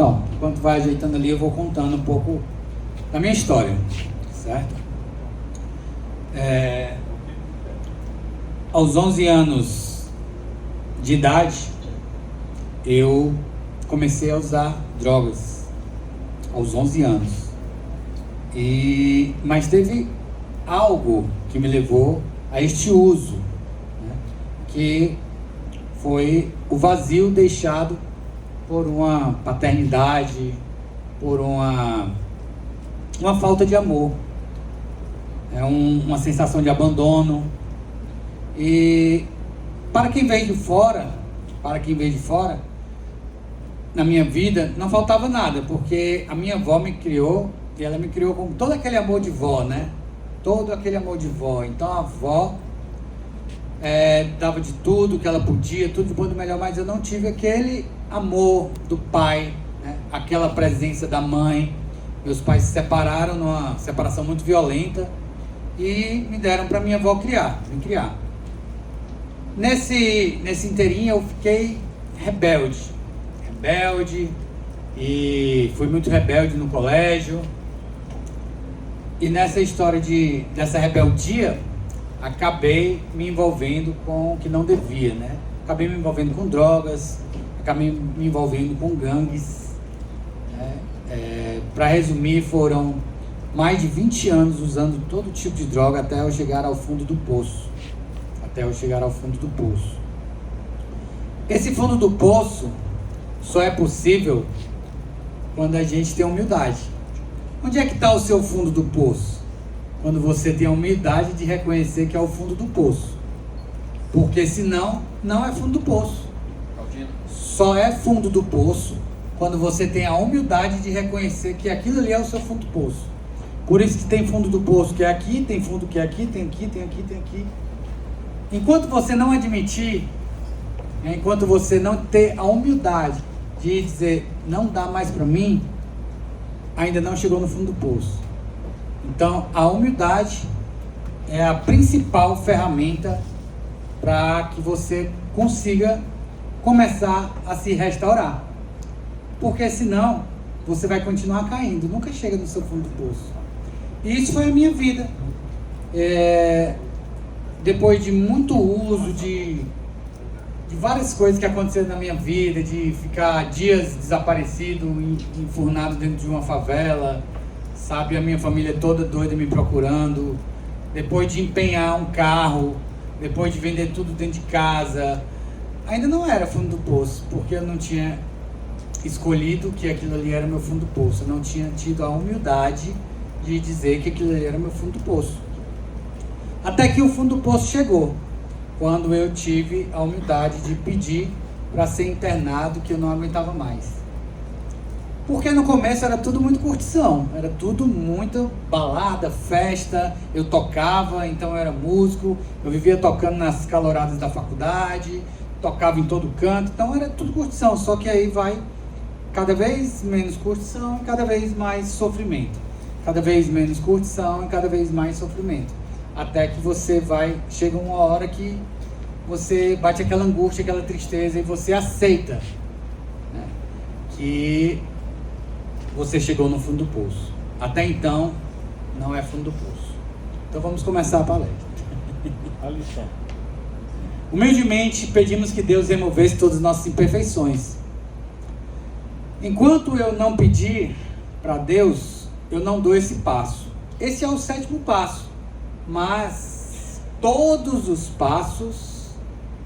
Então, enquanto vai ajeitando ali, eu vou contando um pouco da minha história, certo? Aos 11 anos de idade, eu comecei a usar drogas, aos 11 anos. Mas teve algo que me levou a este uso, né? Que foi o vazio deixado por uma paternidade, por uma falta de amor, uma sensação de abandono. E para quem veio de fora, na minha vida não faltava nada, porque a minha avó me criou, e ela me criou com todo aquele amor de vó, né? Todo aquele amor de vó. Então a avó dava de tudo que ela podia, tudo de bom e do melhor, mas eu não tive aquele amor do pai, né? Aquela presença da mãe. Meus pais se separaram numa separação muito violenta e me deram para minha avó me criar. Nesse inteirinho eu fiquei rebelde, e fui muito rebelde no colégio. E nessa história dessa rebeldia, acabei me envolvendo com o que não devia, né? Acabei me envolvendo com drogas, acabei me envolvendo com gangues, né? Para resumir, foram mais de 20 anos usando todo tipo de droga até eu chegar ao fundo do poço. Esse fundo do poço só é possível quando a gente tem humildade. Onde é que está o seu fundo do poço? Quando você tem a humildade de reconhecer que é o fundo do poço. Porque senão, não é fundo do poço. Só é fundo do poço quando você tem a humildade de reconhecer que aquilo ali é o seu fundo do poço. Por isso que tem fundo do poço que é aqui, tem fundo que é aqui, tem aqui, tem aqui, tem aqui. Enquanto você não admitir, enquanto você não ter a humildade de dizer, não dá mais para mim, ainda não chegou no fundo do poço. Então, a humildade é a principal ferramenta para que você consiga começar a se restaurar. Porque senão, você vai continuar caindo, nunca chega no seu fundo do poço. E isso foi a minha vida. Depois de muito uso de várias coisas que aconteceram na minha vida, de ficar dias desaparecido, enfurnado dentro de uma favela, sabe, a minha família toda doida me procurando, depois de empenhar um carro, depois de vender tudo dentro de casa, ainda não era fundo do poço, porque eu não tinha escolhido que aquilo ali era meu fundo do poço, eu não tinha tido a humildade de dizer que aquilo ali era meu fundo do poço. Até que o fundo do poço chegou, quando eu tive a humildade de pedir para ser internado, que eu não aguentava mais. Porque no começo era tudo muito curtição, era tudo muito balada, festa, eu tocava, então eu era músico, eu vivia tocando nas caloradas da faculdade, tocava em todo canto, então era tudo curtição, só que aí vai cada vez menos curtição e cada vez mais sofrimento. Cada vez menos curtição e cada vez mais sofrimento. Até que chega uma hora que você bate aquela angústia, aquela tristeza e você aceita, né, que você chegou no fundo do poço. Até então, não é fundo do poço. Então vamos começar a palestra. A lição. Humildemente pedimos que Deus removesse todas as nossas imperfeições. Enquanto eu não pedir para Deus, eu não dou esse passo. Esse é o 7º passo. Mas todos os passos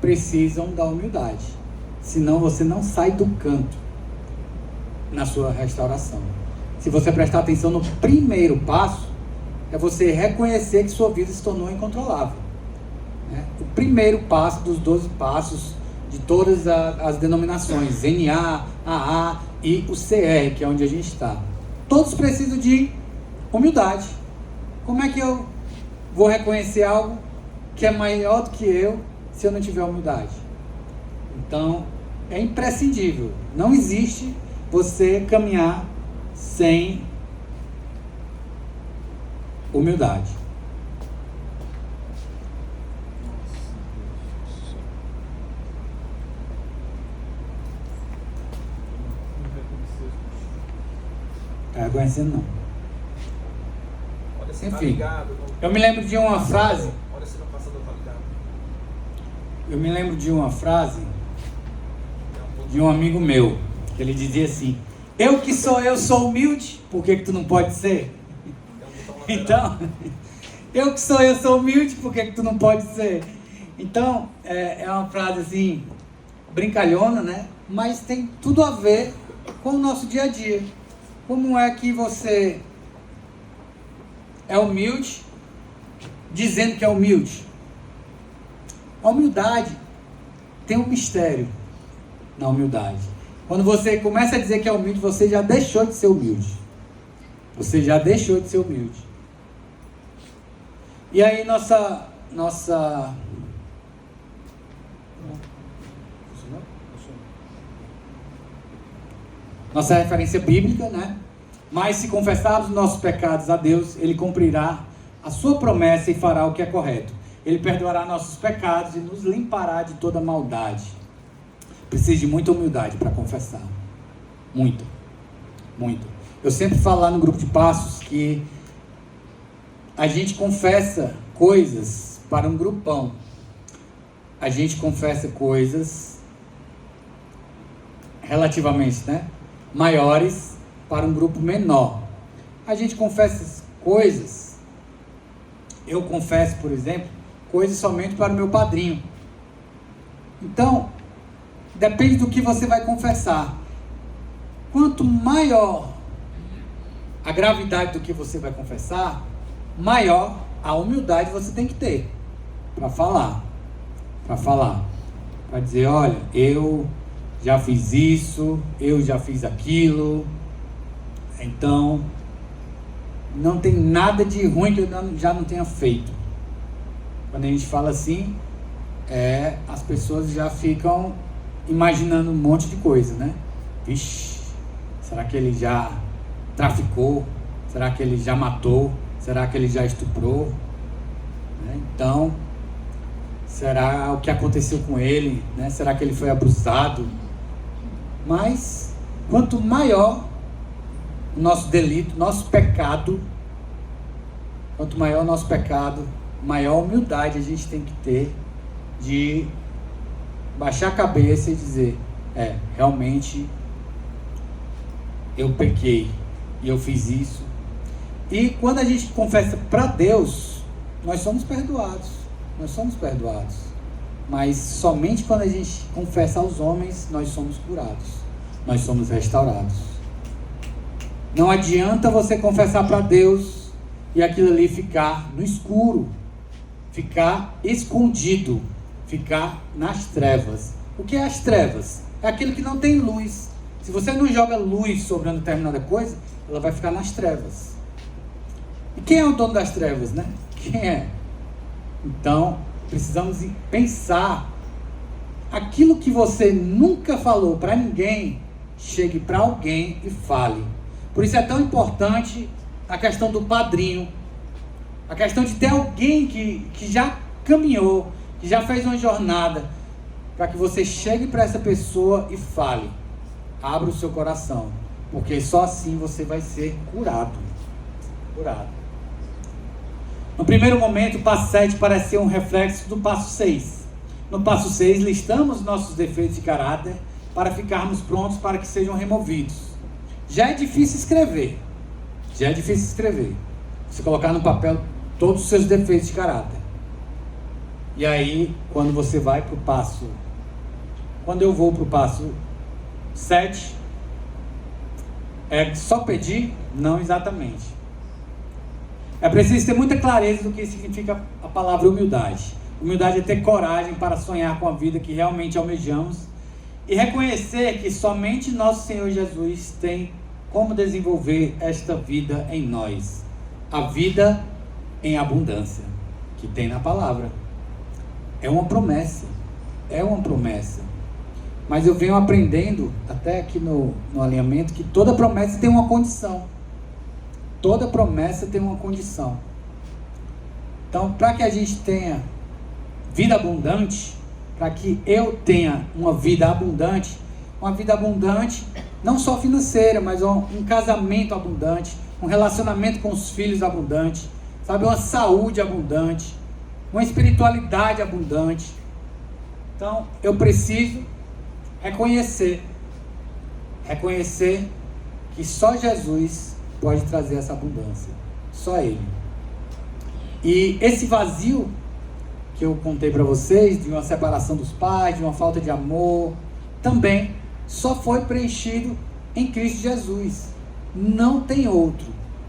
precisam da humildade. Senão você não sai do canto na sua restauração. Se você prestar atenção no primeiro passo, é você reconhecer que sua vida se tornou incontrolável. O primeiro passo dos 12 passos de todas as denominações, NA, AA e o CR, que é onde a gente está. Todos precisam de humildade. Como é que eu vou reconhecer algo que é maior do que eu se eu não tiver humildade? Então, é imprescindível. Não existe você caminhar sem humildade. Reconhecendo não. Olha, você tá Enfim, ligado, eu me lembro de uma frase. Olha, se não passador tá ligado. Eu me lembro de uma frase de um amigo meu. Ele dizia assim: eu que sou eu, sou humilde, por que tu não pode ser? Então, eu que sou eu, sou humilde, por que tu não pode ser? Então, é uma frase assim, brincalhona, né? Mas tem tudo a ver com o nosso dia a dia. Como é que você é humilde, dizendo que é humilde? A humildade tem um mistério na humildade. Quando você começa a dizer que é humilde, você já deixou de ser humilde. Você já deixou de ser humilde. E aí nossa referência bíblica, né? Mas se confessarmos os nossos pecados a Deus, Ele cumprirá a sua promessa e fará o que é correto. Ele perdoará nossos pecados e nos limpará de toda maldade. Precisa de muita humildade para confessar. Muita. Muito. Eu sempre falo lá no grupo de passos que a gente confessa coisas para um grupão. A gente confessa coisas relativamente, né, maiores para um grupo menor. A gente confessa coisas. Eu confesso, por exemplo, coisas somente para o meu padrinho. Então, depende do que você vai confessar. Quanto maior a gravidade do que você vai confessar, maior a humildade você tem que ter para falar. Para dizer, olha, eu já fiz isso, eu já fiz aquilo, então não tem nada de ruim que eu já não tenha feito. Quando a gente fala assim, as pessoas já ficam imaginando um monte de coisa, né? Vixe, será que ele já traficou? Será que ele já matou? Será que ele já estuprou? Né? Então, será o que aconteceu com ele? Né? Será que ele foi abusado? Mas, quanto maior o nosso delito, nosso pecado, quanto maior o nosso pecado, maior humildade a gente tem que ter de baixar a cabeça e dizer, realmente eu pequei e eu fiz isso. E quando a gente confessa para Deus, nós somos perdoados. Mas somente quando a gente confessa aos homens, nós somos curados. Nós somos restaurados. Não adianta você confessar para Deus e aquilo ali ficar no escuro, ficar escondido, ficar nas trevas. O que é as trevas? É aquilo que não tem luz. Se você não joga luz sobre uma determinada coisa, ela vai ficar nas trevas. E quem é o dono das trevas, né? Quem é? Então, precisamos pensar. Aquilo que você nunca falou para ninguém, chegue para alguém e fale. Por isso é tão importante a questão do padrinho. A questão de ter alguém que já caminhou, que já fez uma jornada, para que você chegue para essa pessoa e fale. Abra o seu coração, porque só assim você vai ser curado. No primeiro momento, o passo 7 parece ser um reflexo do passo 6. No passo 6, listamos nossos defeitos de caráter para ficarmos prontos para que sejam removidos. Já é difícil escrever. Você colocar no papel todos os seus defeitos de caráter. E aí, quando você vai para o passo... Quando eu vou para o passo 7, é só pedir? Não exatamente. É preciso ter muita clareza do que significa a palavra humildade. Humildade é ter coragem para sonhar com a vida que realmente almejamos e reconhecer que somente nosso Senhor Jesus tem como desenvolver esta vida em nós. A vida em abundância, que tem na palavra. É uma promessa. Mas eu venho aprendendo, até aqui no alinhamento, que toda promessa tem uma condição. Toda promessa tem uma condição. Então, para que a gente tenha vida abundante, para que eu tenha uma vida abundante não só financeira, mas um casamento abundante, um relacionamento com os filhos abundante, sabe, uma saúde abundante, uma espiritualidade abundante. Então, eu preciso reconhecer que só Jesus pode trazer essa abundância, só Ele. E esse vazio que eu contei para vocês, de uma separação dos pais, de uma falta de amor, também só foi preenchido em Cristo Jesus. Não tem outro.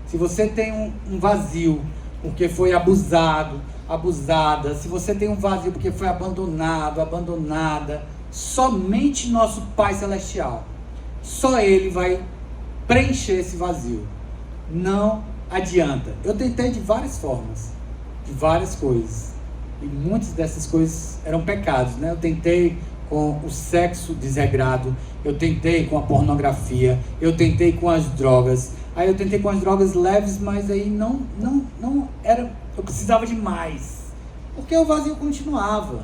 Se você tem um vazio porque foi abusado, abusada, se você tem um vazio porque foi abandonado, abandonada, somente nosso Pai Celestial, só Ele vai preencher esse vazio. Não adianta. Eu tentei de várias formas, de várias coisas, e muitas dessas coisas eram pecados, né? Eu tentei com o sexo desregrado, eu tentei com a pornografia, eu tentei com as drogas, aí eu tentei com as drogas leves, mas aí não era, eu precisava de mais, porque o vazio continuava.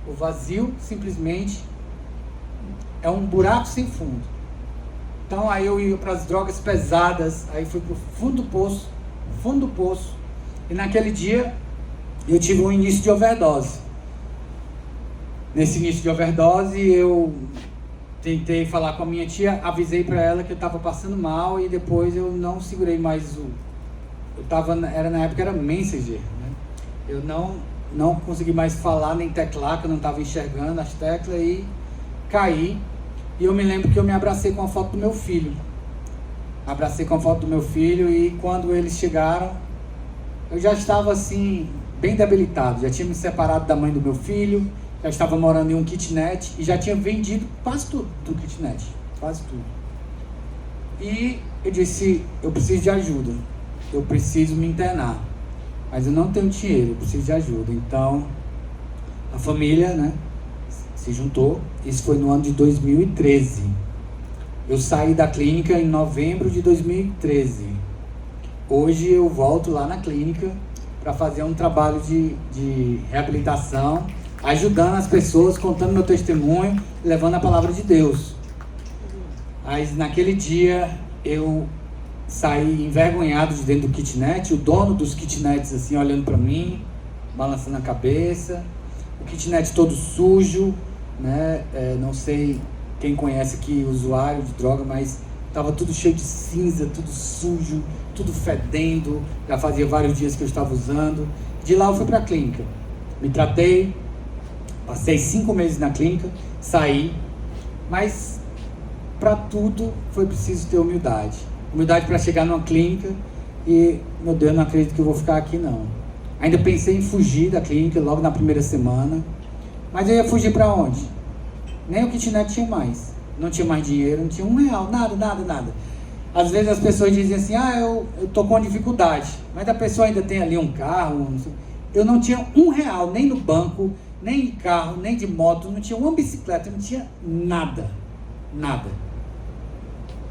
O vazio simplesmente é um buraco sem fundo. Então aí eu ia para as drogas pesadas, aí fui para o fundo do poço, e naquele dia eu tive um início de overdose. Nesse início de overdose eu tentei falar com a minha tia, avisei para ela que eu estava passando mal, e depois eu não segurei mais na época era Messenger, né? Eu não consegui mais falar nem teclar, que eu não estava enxergando as teclas, e caí. E eu me lembro que eu me abracei com a foto do meu filho. E quando eles chegaram, eu já estava assim, bem debilitado. Já tinha me separado da mãe do meu filho, já estava morando em um kitnet e já tinha vendido quase tudo do kitnet. Quase tudo. E eu disse, eu preciso de ajuda. Eu preciso me internar. Mas eu não tenho dinheiro, eu preciso de ajuda. Então, a família, né, se juntou. Isso foi no ano de 2013. Eu saí da clínica em novembro de 2013. Hoje eu volto lá na clínica para fazer um trabalho de reabilitação, ajudando as pessoas, contando meu testemunho, levando a palavra de Deus. Mas naquele dia eu saí envergonhado de dentro do kitnet, o dono dos kitnets assim olhando para mim, balançando a cabeça, o kitnet todo sujo, né? Não sei quem conhece aqui usuário de droga, mas estava tudo cheio de cinza, tudo sujo, tudo fedendo. Já fazia vários dias que eu estava usando. De lá eu fui para a clínica, me tratei, passei 5 meses na clínica, saí, mas para tudo foi preciso ter humildade para chegar numa clínica e, meu Deus, não acredito que eu vou ficar aqui não. Ainda pensei em fugir da clínica logo na primeira semana. Mas eu ia fugir para onde? Nem o kitnet tinha mais. Não tinha mais dinheiro, não tinha R$1, nada. Às vezes as pessoas dizem assim, eu tô com dificuldade. Mas a pessoa ainda tem ali um carro. Eu não tinha R$1, nem no banco, nem de carro, nem de moto, não tinha uma bicicleta, não tinha nada.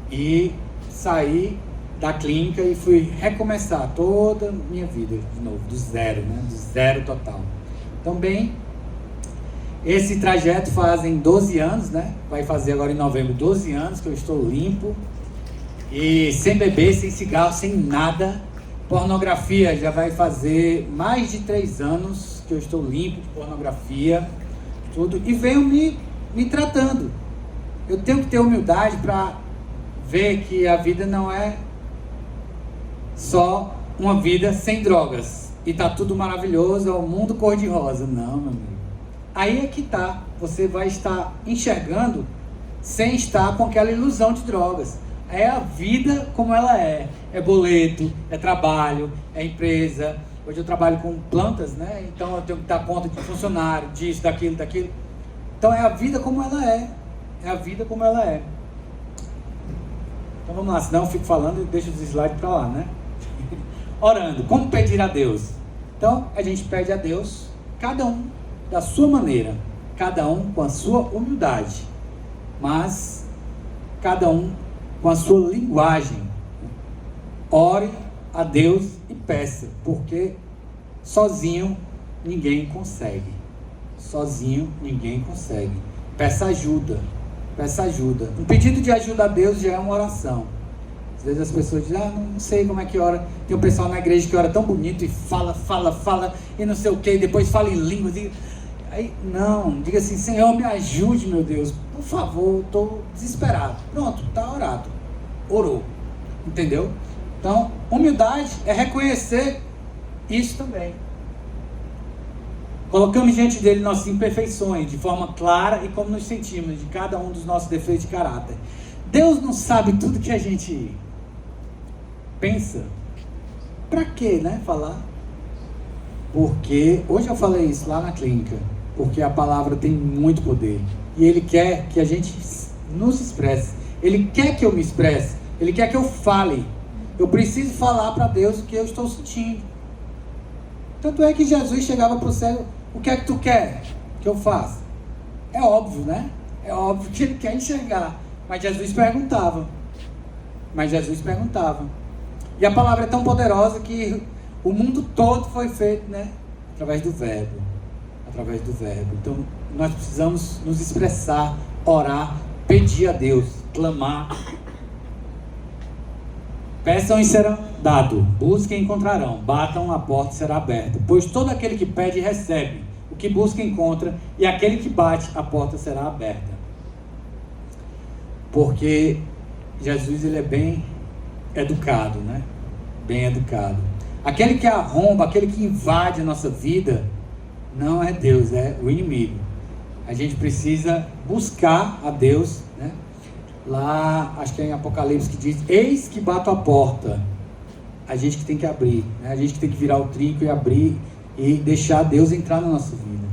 E saí da clínica e fui recomeçar toda a minha vida de novo, do zero, né? Do zero total. Então, bem, esse trajeto fazem 12 anos, né? Vai fazer agora em novembro 12 anos que eu estou limpo. E sem beber, sem cigarro, sem nada. Pornografia já vai fazer mais de 3 anos que eu estou limpo de pornografia. Tudo. E venho me tratando. Eu tenho que ter humildade para ver que a vida não é só uma vida sem drogas. E tá tudo maravilhoso, é o mundo cor-de-rosa. Não, meu amigo. Aí é que tá, você vai estar enxergando sem estar com aquela ilusão de drogas. É a vida como ela é boleto, é trabalho, é empresa. Hoje eu trabalho com plantas, né? Então eu tenho que dar conta de funcionário, disso, daquilo. Então é a vida como ela é a vida como ela é. Então vamos lá, senão eu fico falando e deixo os slides para lá, né? Orando, como pedir a Deus? Então a gente pede a Deus, cada um da sua maneira, cada um com a sua humildade, mas cada um com a sua linguagem. Ore a Deus e peça, porque sozinho ninguém consegue. Peça ajuda. Peça ajuda. Um pedido de ajuda a Deus já é uma oração. Às vezes as pessoas dizem, não sei como é que ora. Tem um pessoal na igreja que ora tão bonito e fala, e não sei o que, e depois fala em línguas. Aí, não, diga assim, Senhor, me ajude, meu Deus. Por favor, estou desesperado. Pronto, está orado. Orou. Entendeu? Então, humildade é reconhecer isso também. Colocamos diante dele nossas imperfeições, de forma clara e como nos sentimos, de cada um dos nossos defeitos de caráter. Deus não sabe tudo que a gente pensa. Pra quê, né? Falar. Porque, hoje eu falei isso lá na clínica, porque a palavra tem muito poder. E Ele quer que a gente nos expresse. Ele quer que eu me expresse. Ele quer que eu fale. Eu preciso falar para Deus o que eu estou sentindo. Tanto é que Jesus chegava para o céu, o que é que tu quer que eu faça? É óbvio, né? É óbvio que Ele quer enxergar. Mas Jesus perguntava. E a palavra é tão poderosa que o mundo todo foi feito, né? Através do verbo. Então, nós precisamos nos expressar, orar, pedir a Deus, clamar. Peçam e serão dado, busquem e encontrarão, batam, a porta será aberta. Pois todo aquele que pede, recebe. O que busca, encontra. E aquele que bate, a porta será aberta. Porque Jesus, ele é bem educado, né? Bem educado. Aquele que arromba, aquele que invade a nossa vida, não é Deus, é o inimigo. A gente precisa buscar a Deus, né? Lá, acho que é em Apocalipse que diz, eis que bato a porta. A gente que tem que abrir, né? A gente que tem que virar o trinco e abrir e deixar Deus entrar na nossa vida.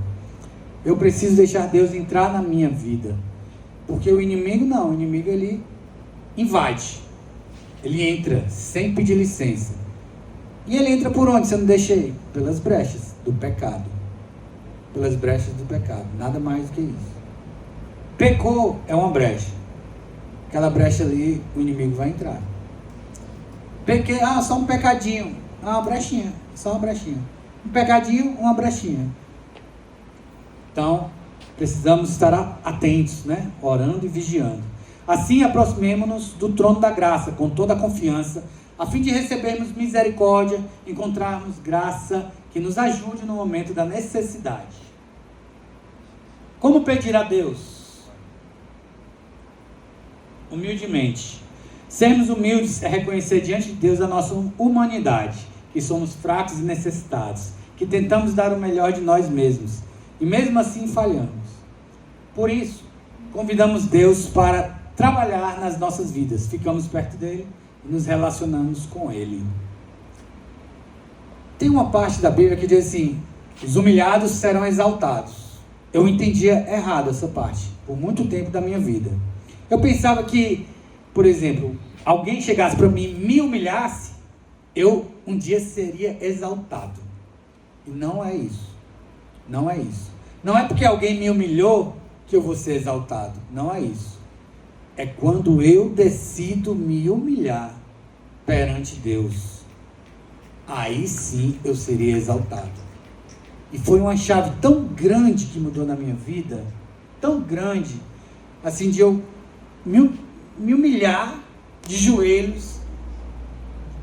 Eu preciso deixar Deus entrar na minha vida. Porque o inimigo não, o inimigo ele invade. Ele entra sem pedir licença. E ele entra por onde? Você não deixa ele? Pelas brechas do pecado. Pelas brechas do pecado. Nada mais do que isso. Pecou é uma brecha. Aquela brecha ali, o inimigo vai entrar. Pequei, só um pecadinho. Uma brechinha. Só uma brechinha. Um pecadinho, uma brechinha. Então, precisamos estar atentos, né? Orando e vigiando. Assim, aproximemo-nos do trono da graça, com toda a confiança, a fim de recebermos misericórdia, encontrarmos graça que nos ajude no momento da necessidade. Como pedir a Deus? Humildemente. Sermos humildes é reconhecer diante de Deus a nossa humanidade, que somos fracos e necessitados, que tentamos dar o melhor de nós mesmos, e mesmo assim falhamos. Por isso, convidamos Deus para trabalhar nas nossas vidas. Ficamos perto dele e nos relacionamos com ele. Tem uma parte da Bíblia que diz assim, os humilhados serão exaltados. Eu entendia errado essa parte, por muito tempo da minha vida. Eu pensava que, por exemplo, alguém chegasse para mim e me humilhasse, eu um dia seria exaltado. E não é isso. Não é isso. Não é porque alguém me humilhou que eu vou ser exaltado. Não é isso. É quando eu decido me humilhar perante Deus. Aí sim eu seria exaltado. E foi uma chave tão grande que mudou na minha vida, tão grande, assim, de eu me humilhar de joelhos.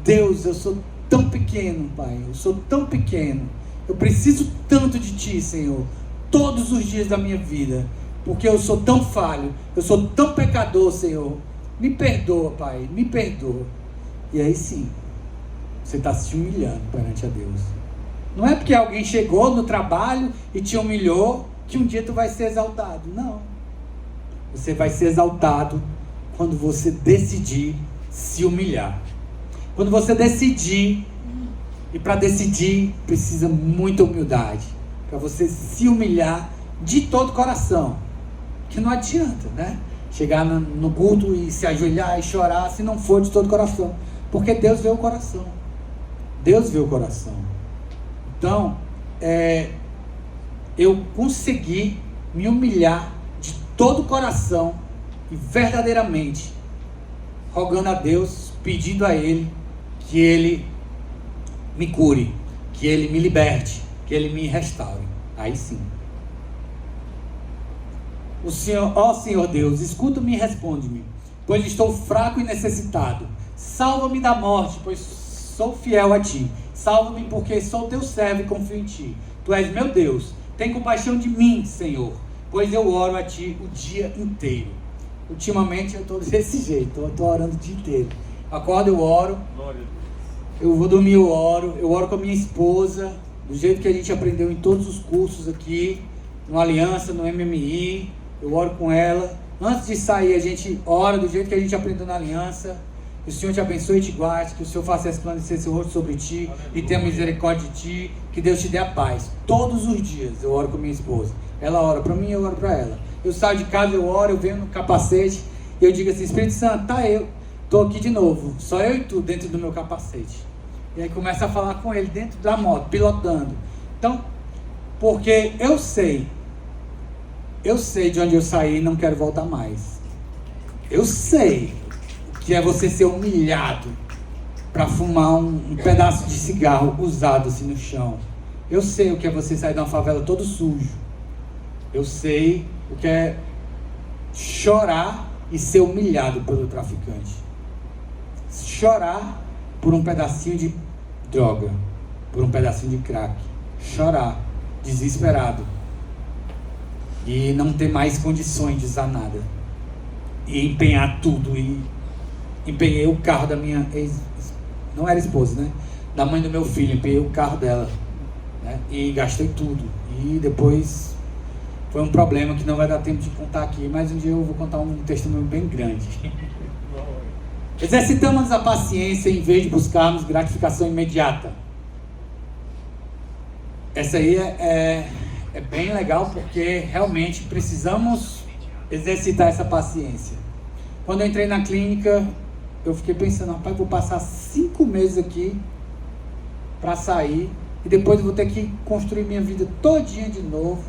Deus, eu sou tão pequeno, Pai, eu sou tão pequeno, eu preciso tanto de Ti, Senhor, todos os dias da minha vida, porque eu sou tão falho, eu sou tão pecador, Senhor, me perdoa, Pai, me perdoa. E aí sim, você está se humilhando perante a Deus. Não é porque alguém chegou no trabalho e te humilhou que um dia tu vai ser exaltado. Não. Você vai ser exaltado quando você decidir se humilhar. Quando você decidir, e para decidir precisa muita humildade, para você se humilhar de todo o coração. Que não adianta, né? Chegar no culto e se ajoelhar e chorar se não for de todo o coração. Porque Deus vê o coração. Deus vê o coração. Então, eu consegui me humilhar de todo o coração e verdadeiramente rogando a Deus, pedindo a Ele que Ele me cure, que Ele me liberte, que Ele me restaure. Aí sim. O Senhor, ó Senhor Deus, escuta-me e responde-me, pois estou fraco e necessitado. Salva-me da morte, pois sou fiel a ti. Salva-me porque sou teu servo e confio em ti. Tu és meu Deus. Tem compaixão de mim, Senhor, pois eu oro a ti o dia inteiro. Ultimamente eu estou desse jeito, eu estou orando o dia inteiro. Acordo, eu oro. Eu vou dormir, eu oro com a minha esposa, do jeito que a gente aprendeu em todos os cursos aqui, no Aliança, no MMI, eu oro com ela. Antes de sair, a gente ora do jeito que a gente aprendeu na Aliança. Que o Senhor te abençoe e te guarde, que o Senhor faça resplandecer seu rosto sobre ti, e tenha misericórdia de ti, que Deus te dê a paz. Todos os dias eu oro com minha esposa. Ela ora para mim, eu oro para ela. Eu saio de casa, eu oro, eu venho no capacete, e eu digo assim, Espírito Santo, tá, eu estou aqui de novo, só eu e tu dentro do meu capacete. E aí começa a falar com ele dentro da moto, pilotando. Então, porque eu sei de onde eu saí e não quero voltar mais. Eu sei que é você ser humilhado para fumar um pedaço de cigarro usado assim no chão. Eu sei o que é você sair de uma favela todo sujo. Eu sei o que é chorar e ser humilhado pelo traficante. Chorar por um pedacinho de droga, por um pedacinho de crack. Chorar, desesperado. E não ter mais condições de usar nada. E empenhar tudo. E empenhei o carro da minha ex, não era esposa, né? Da mãe do meu filho, empenhei o carro dela, né? E gastei tudo. E depois foi um problema que não vai dar tempo de contar aqui, mas um dia eu vou contar um testemunho bem grande. Exercitamos a paciência em vez de buscarmos gratificação imediata. Essa aí é bem legal, porque realmente precisamos exercitar essa paciência. Quando eu entrei na clínica, eu fiquei pensando, rapaz, vou passar 5 meses aqui para sair, e depois eu vou ter que construir minha vida todinha de novo.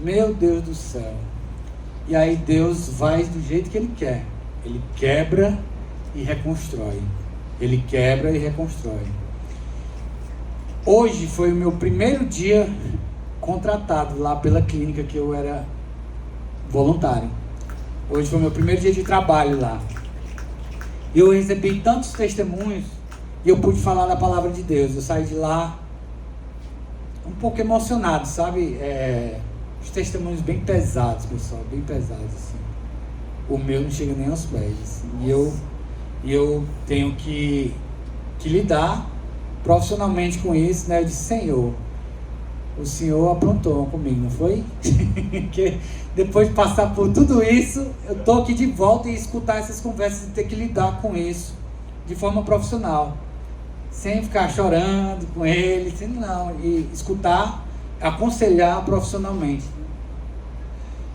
Meu Deus do céu. E aí Deus vai do jeito que Ele quer. Ele quebra e reconstrói. Ele quebra e reconstrói. Hoje foi o meu primeiro dia contratado lá pela clínica que eu era voluntário. Hoje foi o meu primeiro dia de trabalho lá. Eu recebi tantos testemunhos e eu pude falar da palavra de Deus. Eu saí de lá um pouco emocionado, sabe? Os testemunhos bem pesados, pessoal, bem pesados, assim. O meu não chega nem aos pés, assim. E eu tenho que lidar profissionalmente com isso, né? Eu disse, Senhor, o Senhor aprontou comigo, não foi? Porque depois de passar por tudo isso, eu estou aqui de volta e escutar essas conversas e ter que lidar com isso de forma profissional, sem ficar chorando com ele, sem não, e escutar, aconselhar profissionalmente.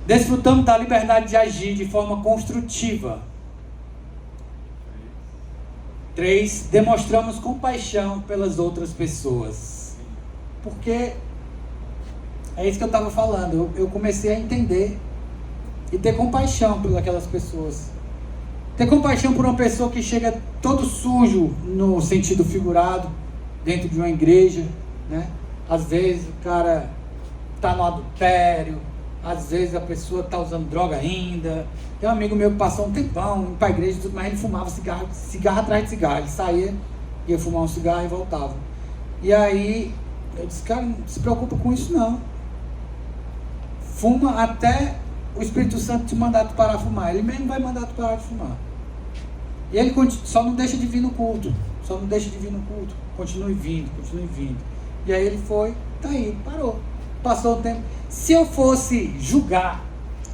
Desfrutamos da liberdade de agir de forma construtiva. 3, demonstramos compaixão pelas outras pessoas. Porque é isso que eu estava falando. Eu comecei a entender e ter compaixão por aquelas pessoas. Ter compaixão por uma pessoa que chega todo sujo, no sentido figurado, dentro de uma igreja, né? Às vezes o cara está no adultério, às vezes a pessoa está usando droga ainda. Tem um amigo meu que passou um tempão indo para a igreja, mas ele fumava cigarro atrás de cigarro. Ele saía, ia fumar um cigarro e voltava. E aí eu disse, cara, não se preocupa com isso não. Fuma até o Espírito Santo te mandar tu parar de fumar. Ele mesmo vai mandar tu parar de fumar. E ele só não deixa de vir no culto. Só não deixa de vir no culto. Continue vindo. E aí ele foi, tá aí, parou. Passou o tempo. Se eu fosse julgar,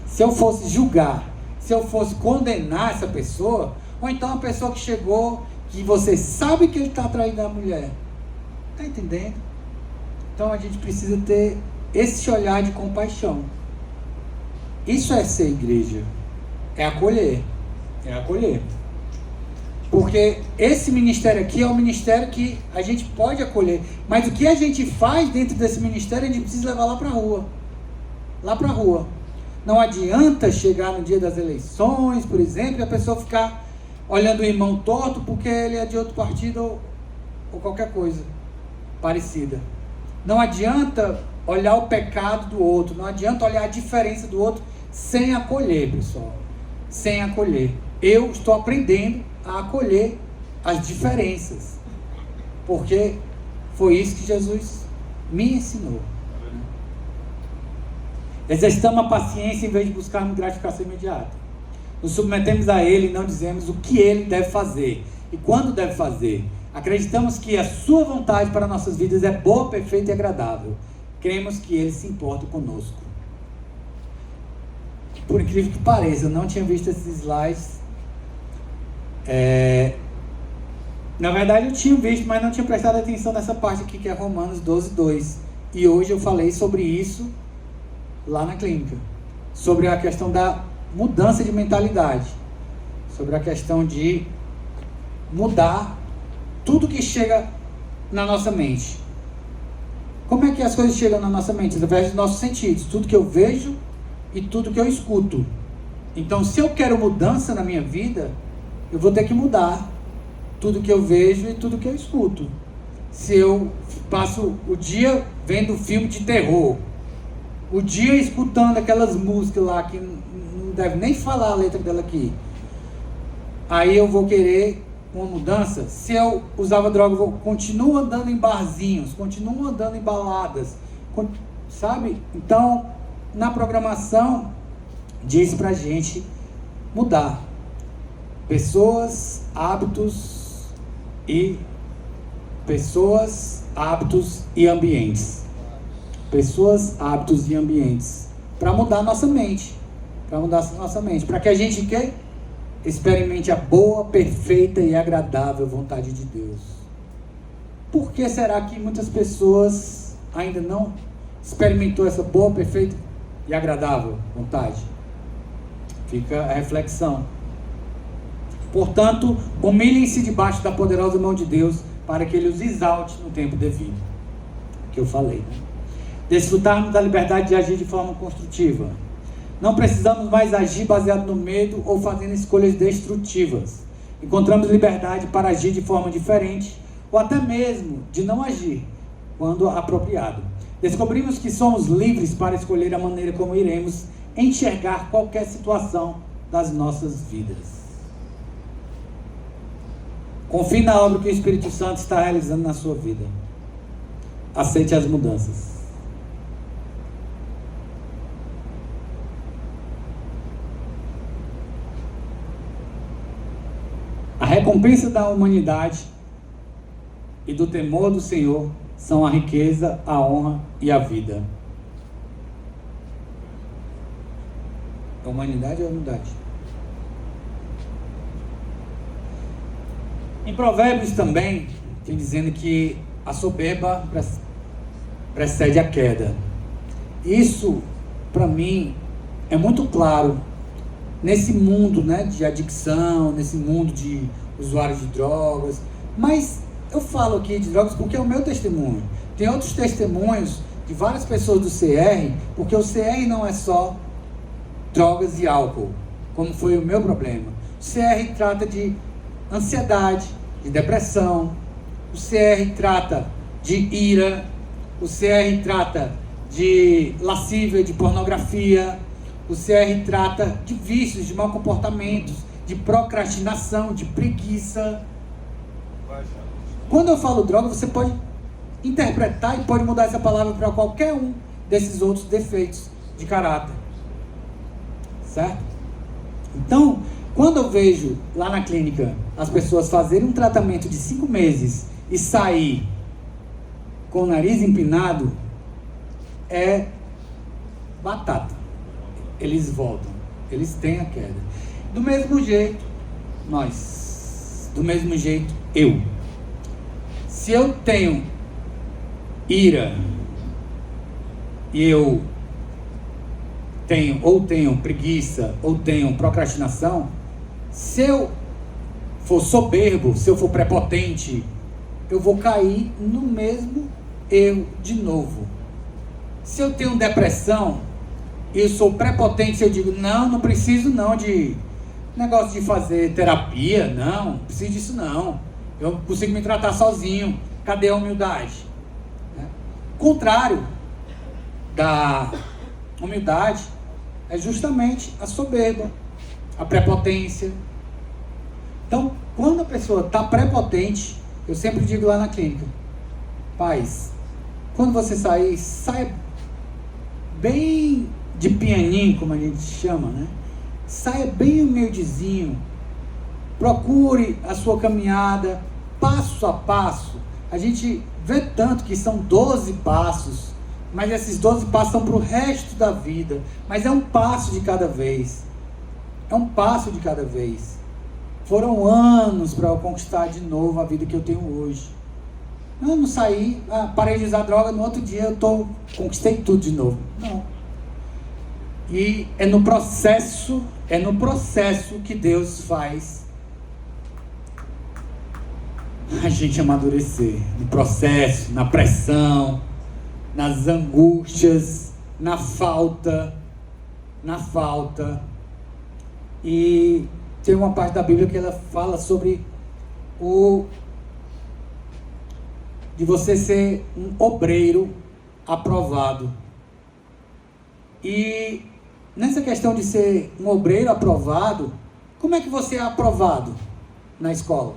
se eu fosse condenar essa pessoa, ou então uma pessoa que chegou, que você sabe que ele está traindo a mulher. Tá entendendo? Então a gente precisa ter esse olhar de compaixão. Isso é ser igreja. É acolher. Porque esse ministério aqui é um ministério que a gente pode acolher. Mas o que a gente faz dentro desse ministério, a gente precisa levar lá para a rua. Não adianta chegar no dia das eleições, por exemplo, e a pessoa ficar olhando o irmão torto porque ele é de outro partido ou qualquer coisa parecida. Não adianta olhar o pecado do outro, não adianta olhar a diferença do outro sem acolher, pessoal. Sem acolher. Eu estou aprendendo a acolher as diferenças. Porque foi isso que Jesus me ensinou. Exercitamos a paciência em vez de buscarmos gratificação imediata. Nos submetemos a Ele e não dizemos o que Ele deve fazer e quando deve fazer. Acreditamos que a sua vontade para nossas vidas é boa, perfeita e agradável. Cremos que Ele se importa conosco. Por incrível que pareça, eu não tinha visto esses slides. Na verdade eu tinha visto, mas não tinha prestado atenção nessa parte aqui que é Romanos 12:2. E hoje eu falei sobre isso lá na clínica. Sobre a questão da mudança de mentalidade. Sobre a questão de mudar tudo que chega na nossa mente. Como é que as coisas chegam na nossa mente? Através dos nossos sentidos. Tudo que eu vejo e tudo que eu escuto. Então, se eu quero mudança na minha vida, eu vou ter que mudar tudo que eu vejo e tudo que eu escuto. Se eu passo o dia vendo filme de terror, o dia escutando aquelas músicas lá que não deve nem falar a letra dela aqui, aí eu vou querer uma mudança. Se eu usava droga, eu continuo andando em barzinhos, continuo andando em baladas, sabe? Então, na programação, diz pra gente mudar pessoas, hábitos e ambientes. Pessoas, hábitos e ambientes. Para mudar nossa mente. Para que a gente experimente a boa, perfeita e agradável vontade de Deus. Por que será que muitas pessoas ainda não experimentou essa boa, perfeita e agradável vontade? Fica a reflexão. Portanto, humilhem-se debaixo da poderosa mão de Deus, para que Ele os exalte no tempo devido. Que eu falei, né? Desfrutarmos da liberdade de agir de forma construtiva. Não precisamos mais agir baseado no medo ou fazendo escolhas destrutivas. Encontramos liberdade para agir de forma diferente, ou até mesmo de não agir, quando apropriado. Descobrimos que somos livres para escolher a maneira como iremos enxergar qualquer situação das nossas vidas. Confie na obra que o Espírito Santo está realizando na sua vida. Aceite as mudanças. A recompensa da humanidade e do temor do Senhor são a riqueza, a honra e a vida. A humanidade ou a humildade? Em Provérbios também, tem dizendo que a soberba precede a queda. Isso, para mim, é muito claro nesse mundo, né, de adicção, nesse mundo de usuários de drogas. Mas eu falo aqui de drogas porque é o meu testemunho. Tem outros testemunhos de várias pessoas do CR, porque o CR não é só drogas e álcool, como foi o meu problema. O CR trata de ansiedade, de depressão, o CR trata de ira, o CR trata de lascívia, de pornografia, o CR trata de vícios, de maus comportamentos, de procrastinação, de preguiça. Quando eu falo droga, você pode interpretar e pode mudar essa palavra para qualquer um desses outros defeitos de caráter. Certo? Então, quando eu vejo lá na clínica as pessoas fazerem um tratamento de 5 meses e sair com o nariz empinado, é batata. Eles voltam, eles têm a queda. Do mesmo jeito, nós. Do mesmo jeito, eu. Se eu tenho ira e eu tenho preguiça, ou tenho procrastinação, se eu for soberbo, se eu for prepotente, eu vou cair no mesmo erro de novo. Se eu tenho depressão e eu sou prepotente, eu digo, não preciso não de negócio de fazer terapia, não preciso disso não, eu consigo me tratar sozinho. Cadê a humildade? Contrário da humildade é justamente a soberba, a prepotência. Então, quando a pessoa está prepotente, eu sempre digo lá na clínica, paz, quando você sair, saia bem de pianinho, como a gente chama, né? Saia bem humildezinho, procure a sua caminhada, passo a passo. A gente vê tanto que são 12 passos, mas esses 12 passos são para o resto da vida, mas é um passo de cada vez, é um passo de cada vez. Foram anos para eu conquistar de novo a vida que eu tenho hoje. Eu não saí, parei de usar droga, no outro dia conquistei tudo de novo. Não. E é no processo que Deus faz a gente amadurecer. No processo, na pressão, nas angústias, na falta. E tem uma parte da Bíblia que ela fala sobre de você ser um obreiro aprovado. E nessa questão de ser um obreiro aprovado, como é que você é aprovado na escola?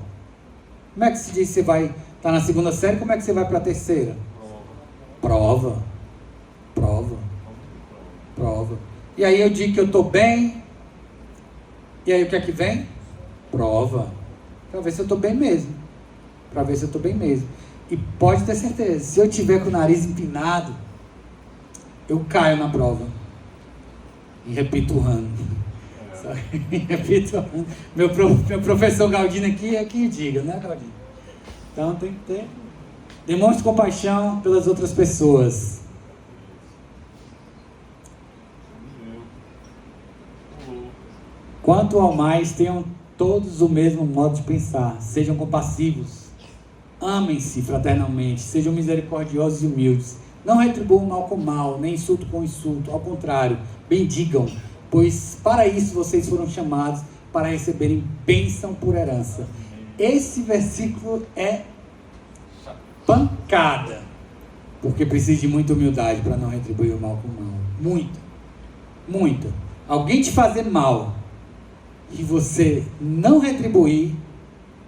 Como é que se diz que você vai estar na segunda série, como é que você vai para a terceira? Prova. E aí eu digo que eu estou bem, e aí o que é que vem? Prova. Para ver se eu estou bem mesmo. E pode ter certeza, se eu tiver com o nariz empinado, eu caio na prova. E repito o ano. Meu professor Galdino aqui é que diga, né, Galdino? Então tem que ter. Demonstre compaixão pelas outras pessoas. Quanto ao mais, tenham todos o mesmo modo de pensar. Sejam compassivos. Amem-se fraternalmente. Sejam misericordiosos e humildes. Não retribuam mal com mal, nem insulto com insulto. Ao contrário, bendigam, pois para isso vocês foram chamados, para receberem bênção por herança. Esse versículo é pancada, porque precisa de muita humildade para não retribuir o mal com mal. Muita. Alguém te fazer mal e você não retribuir,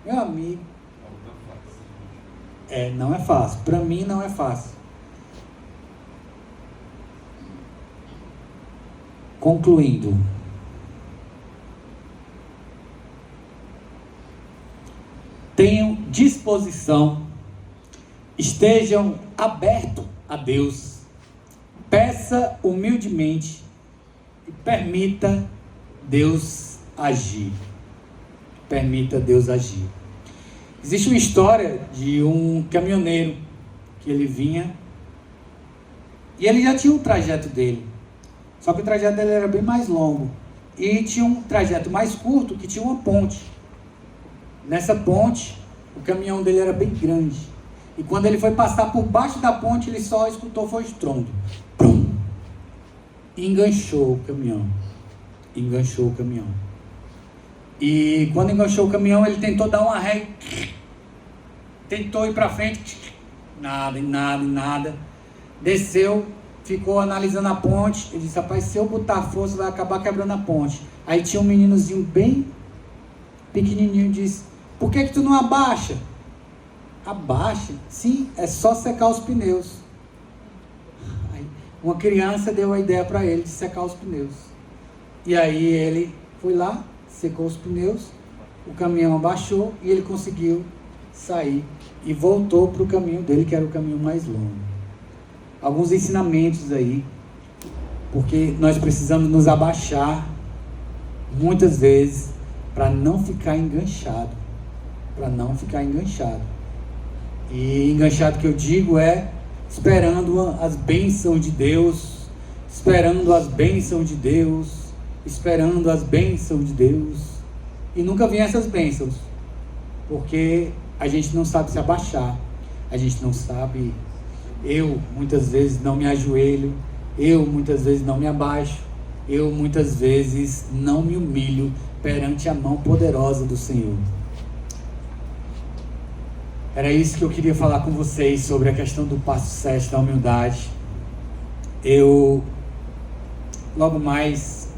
meu amigo, não é fácil. Para mim não é fácil. Concluindo, tenham disposição, estejam abertos a Deus, peça humildemente e permita Deus agir. Existe uma história de um caminhoneiro que ele vinha e ele já tinha um trajeto dele. Só que o trajeto dele era bem mais longo. E tinha um trajeto mais curto que tinha uma ponte. Nessa ponte, o caminhão dele era bem grande. E quando ele foi passar por baixo da ponte, ele só escutou foi estrondo. Prum! E enganchou o caminhão. E quando enganchou o caminhão, ele tentou dar uma ré. Tentou ir para frente. Nada. Desceu. Ficou analisando a ponte. Ele disse, rapaz, se eu botar força vai acabar quebrando a ponte. Aí tinha um meninozinho bem pequenininho, disse, por que tu não abaixa? Abaixa? Sim, é só secar os pneus. Aí, uma criança deu a ideia para ele de secar os pneus. E aí ele foi lá, secou os pneus, o caminhão abaixou e ele conseguiu sair e voltou para o caminho dele, que era o caminho mais longo. Alguns ensinamentos aí, porque nós precisamos nos abaixar muitas vezes para não ficar enganchado. E enganchado que eu digo é esperando as bênçãos de Deus, e nunca vem essas bênçãos, porque a gente não sabe se abaixar, a gente não sabe. Eu muitas vezes não me ajoelho, eu muitas vezes não me abaixo, eu muitas vezes não me humilho perante a mão poderosa do Senhor. Era isso que eu queria falar com vocês sobre a questão do passo 7 da humildade. Eu logo mais,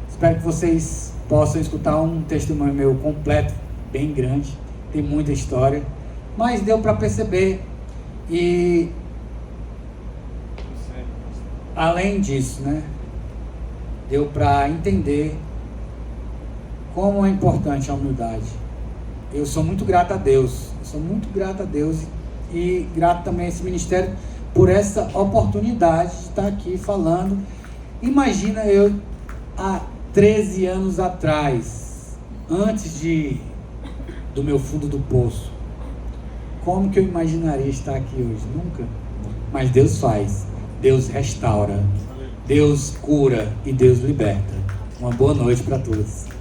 espero que vocês possam escutar um testemunho meu completo, bem grande, tem muita história, mas deu para perceber. E além disso, né, deu para entender como é importante a humildade. Eu sou muito grato a Deus, e grato também a esse ministério por essa oportunidade de estar aqui falando. Imagina eu há 13 anos atrás, antes do meu fundo do poço, como que eu imaginaria estar aqui hoje? Nunca. Mas Deus faz, Deus restaura, Deus cura e Deus liberta. Uma boa noite para todos.